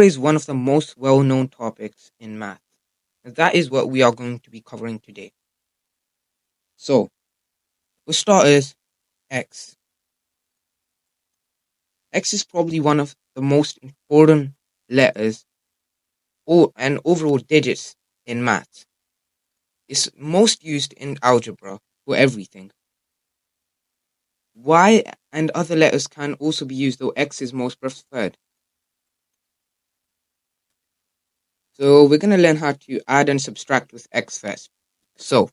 Is one of the most well-known topics in math. And that is what we are going to be covering today. So, for starters, x. X is probably one of the most important letters and overall digits in math. It's most used in algebra for everything. Y and other letters can also be used, though X is most preferred. So we're going to learn how to add and subtract with X first. So,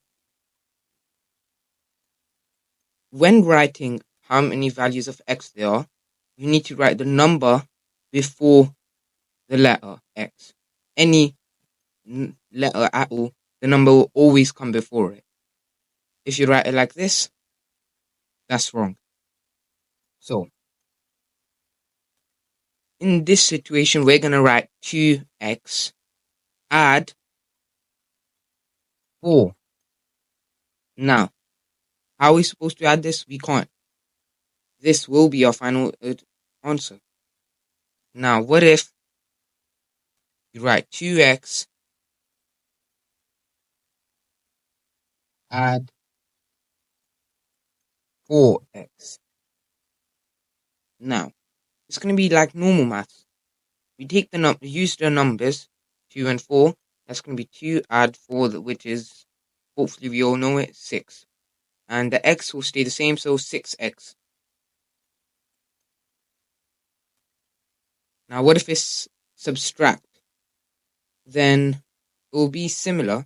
when writing how many values of X there are, you need to write the number before the letter X. Any letter at all, the number will always come before it. If you write it like this, that's wrong. So, in this situation, we're going to write 2x add 4. Now, how are we supposed to add this? We can't. This will be our final answer. Now, what if you write 2x add 4x? Now, it's going to be like normal maths. We take use the numbers 2 and 4. That's going to be 2 add 4, which is, hopefully we all know it, 6. And the x will stay the same, so 6x. Now, what if it's subtract? Then it will be similar.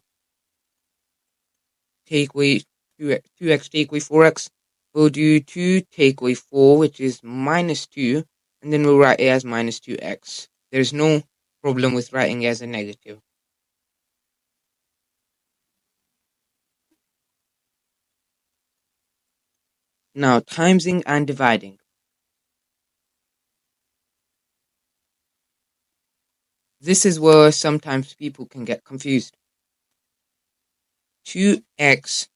Take away 2x, take away 4x. We'll do 2 take away 4, which is minus 2, and then we'll write it as minus 2x. There's no problem with writing it as a negative. Now, timesing and dividing. This is where sometimes people can get confused. 2x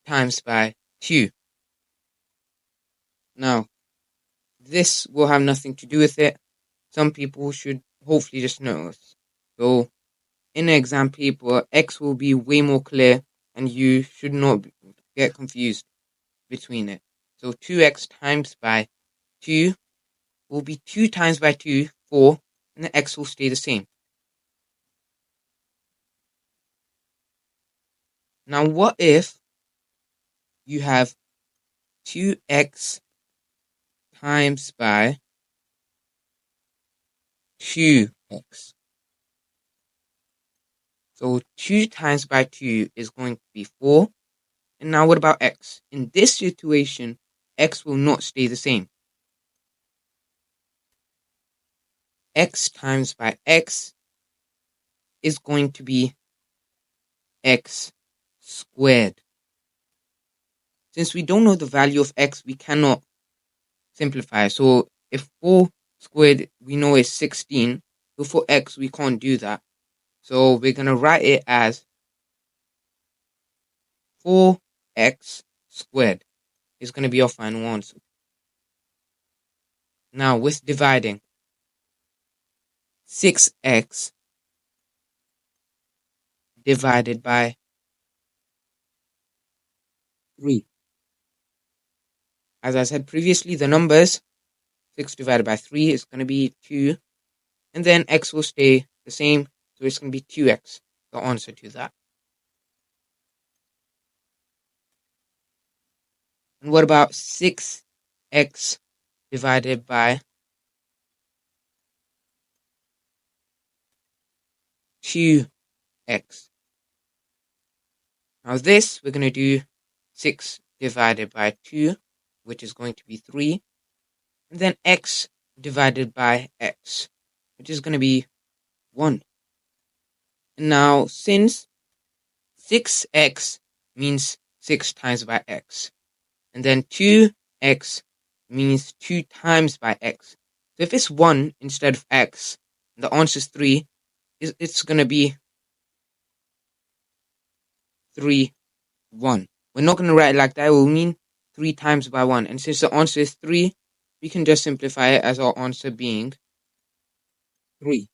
times by 2. Now, this will have nothing to do with it. Some people should hopefully just notice. So, in an exam paper, x will be way more clear, and you should not get confused between it. So 2x times by 2 will be 2 times by 2, 4, and the x will stay the same. Now, what if you have 2x times by 2x? So 2 times by 2 is going to be 4. And now what about x? In this situation, x will not stay the same. X times by x is going to be x squared. Since we don't know the value of x, we cannot simplify. So if 4 squared we know is 16, so for x we can't do that. So we're going to write it as 4x squared is going to be our final answer. Now with dividing, 6x divided by 3. As I said previously, the numbers 6 divided by 3 is going to be 2. And then x will stay the same, so it's going to be 2x, the answer to that. And what about 6x divided by 2x? Now this, we're going to do 6 divided by 2, which is going to be 3. And then x divided by x, which is going to be 1. And now, since 6x means 6 times by x, and then 2x means 2 times by x. So if it's 1 instead of x, and the answer is 3, it's going to be 3, 1. We're not going to write it like that. It will mean 3 times by 1. And since the answer is 3, we can just simplify it as our answer being 3.